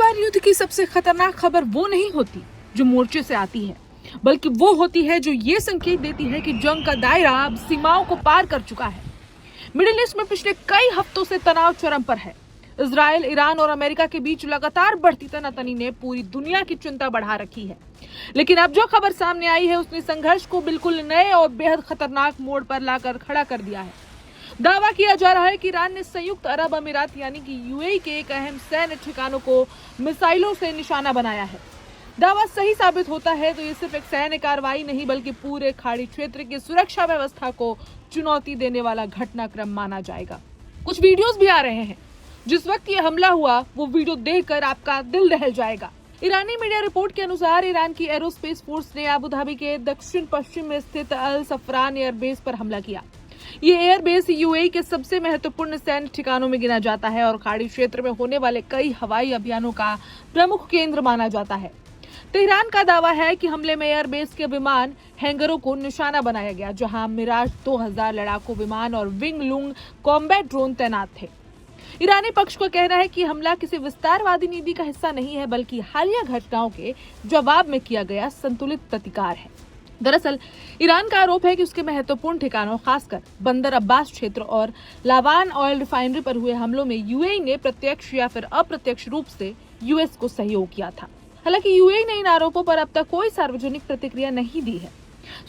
हर युद्ध की सबसे खतरनाक खबर वो नहीं होती जो मोर्चे से आती है, बल्कि वो होती है जो ये संकेत देती है कि जंग का दायरा अब सीमाओं को पार कर चुका है। मिडिल ईस्ट में पिछले कई हफ्तों से तनाव चरम पर है। इजराइल, ईरान और अमेरिका के बीच लगातार बढ़ती तनातनी ने पूरी दुनिया की चिंता बढ़ा रखी है। लेकिन अब जो खबर सामने आई है उसने संघर्ष को बिल्कुल नए और बेहद खतरनाक मोड़ पर लाकर खड़ा कर दिया है। दावा किया जा रहा है कि ईरान ने संयुक्त अरब अमीरात यानी कि यूएई के एक अहम सैन्य ठिकानों को मिसाइलों से निशाना बनाया है। दावा सही साबित होता है तो ये सिर्फ एक सैन्य कार्रवाई नहीं बल्कि पूरे खाड़ी क्षेत्र की सुरक्षा व्यवस्था को चुनौती देने वाला घटनाक्रम माना जाएगा। कुछ वीडियोस भी आ रहे हैं। जिस वक्त ये हमला हुआ वो वीडियो देखकर आपका दिल दहल जाएगा। ईरानी मीडिया रिपोर्ट के अनुसार ईरान की एरोस्पेस फोर्स ने अबू धाबी के दक्षिण पश्चिम में स्थित अल सफरान एयरबेस पर हमला किया। ये एयरबेस यूएई के सबसे महत्वपूर्ण सैन्य ठिकानों में गिना जाता है और खाड़ी क्षेत्र में होने वाले कई हवाई अभियानों का प्रमुख केंद्र माना जाता है। तेहरान का दावा है कि हमले में एयरबेस के विमान हैंगरों को निशाना बनाया गया, जहां मिराज 2000 लड़ाकू विमान और विंग लूंग कॉम्बैट ड्रोन तैनात थे। ईरानी पक्ष का कहना है कि हमला किसी विस्तारवादी नीति का हिस्सा नहीं है बल्कि हालिया घटनाओं के जवाब में किया गया संतुलित प्रतिकार है। दरअसल ईरान का आरोप है कि उसके महत्वपूर्ण ठिकानों खासकर बंदर अब्बास क्षेत्र और लावान ऑयल रिफाइनरी पर हुए हमलों में यूएई ने प्रत्यक्ष या फिर अप्रत्यक्ष रूप से यूएस को सहयोग किया था। हालांकि यूएई ने इन आरोपों पर अब तक कोई सार्वजनिक प्रतिक्रिया नहीं दी है।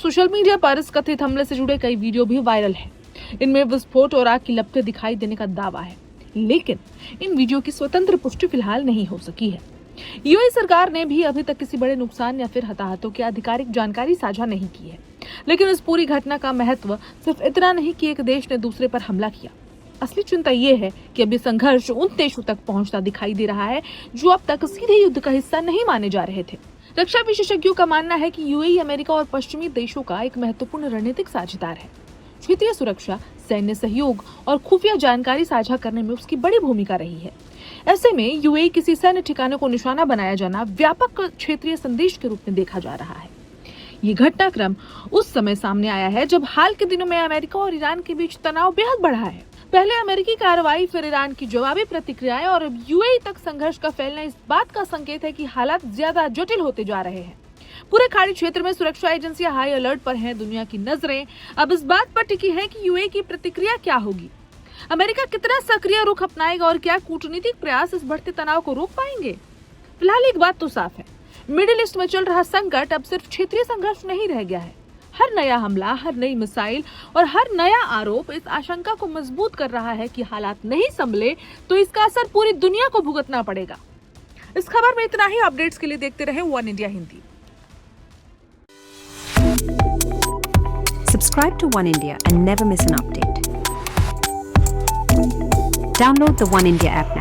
सोशल मीडिया पर इस कथित हमले से जुड़े कई वीडियो भी वायरल हैं। इनमें विस्फोट और आग की लपटें दिखाई देने का दावा है, लेकिन इन वीडियो की स्वतंत्र पुष्टि फिलहाल नहीं हो सकी है। यूएई सरकार ने भी अभी तक किसी बड़े नुकसान या फिर हताहतों की आधिकारिक जानकारी साझा नहीं की है। लेकिन इस पूरी घटना का महत्व सिर्फ इतना नहीं कि एक देश ने दूसरे पर हमला किया। असली चिंता ये है कि अभी संघर्ष उन देशों तक पहुंचता दिखाई दे रहा है जो अब तक सीधे युद्ध का हिस्सा नहीं माने जा रहे थे। रक्षा विशेषज्ञों का मानना है कि यूएई अमेरिका और पश्चिमी देशों का एक महत्वपूर्ण रणनीतिक साझेदार है। क्षेत्रीय सुरक्षा, सैन्य सहयोग और खुफिया जानकारी साझा करने में उसकी बड़ी भूमिका रही है। ऐसे में यूएई किसी सैन्य ठिकाने को निशाना बनाया जाना व्यापक क्षेत्रीय संदेश के रूप में देखा जा रहा है। ये घटनाक्रम उस समय सामने आया है जब हाल के दिनों में अमेरिका और ईरान के बीच तनाव बेहद बढ़ा है। पहले अमेरिकी कार्रवाई, फिर ईरान की जवाबी प्रतिक्रियाएं और अब यूएई तक संघर्ष का फैलना इस बात का संकेत है कि हालात ज्यादा जटिल होते जा रहे हैं। पूरे खाड़ी क्षेत्र में सुरक्षा एजेंसियां हाई अलर्ट पर हैं। दुनिया की नजरें अब इस बात पर टिकी है कि यूएई की प्रतिक्रिया क्या होगी। अमेरिका कितना सक्रिय रुख अपनाएगा और क्या कूटनीतिक प्रयास इस बढ़ते तनाव को रोक पाएंगे। फिलहाल एक बात तो साफ है, मिडिल ईस्ट में चल रहा संकट अब सिर्फ क्षेत्रीय संघर्ष नहीं रह गया है। हर नया हमला, हर नई मिसाइल और हर नया आरोप इस आशंका को मजबूत कर रहा है कि हालात नहीं संभले तो इसका असर पूरी दुनिया को भुगतना पड़ेगा। इस खबर में इतना ही। अपडेट्स के लिए देखते रहे one India Hindi. Subscribe to One India and never miss an update. Download the One India app now.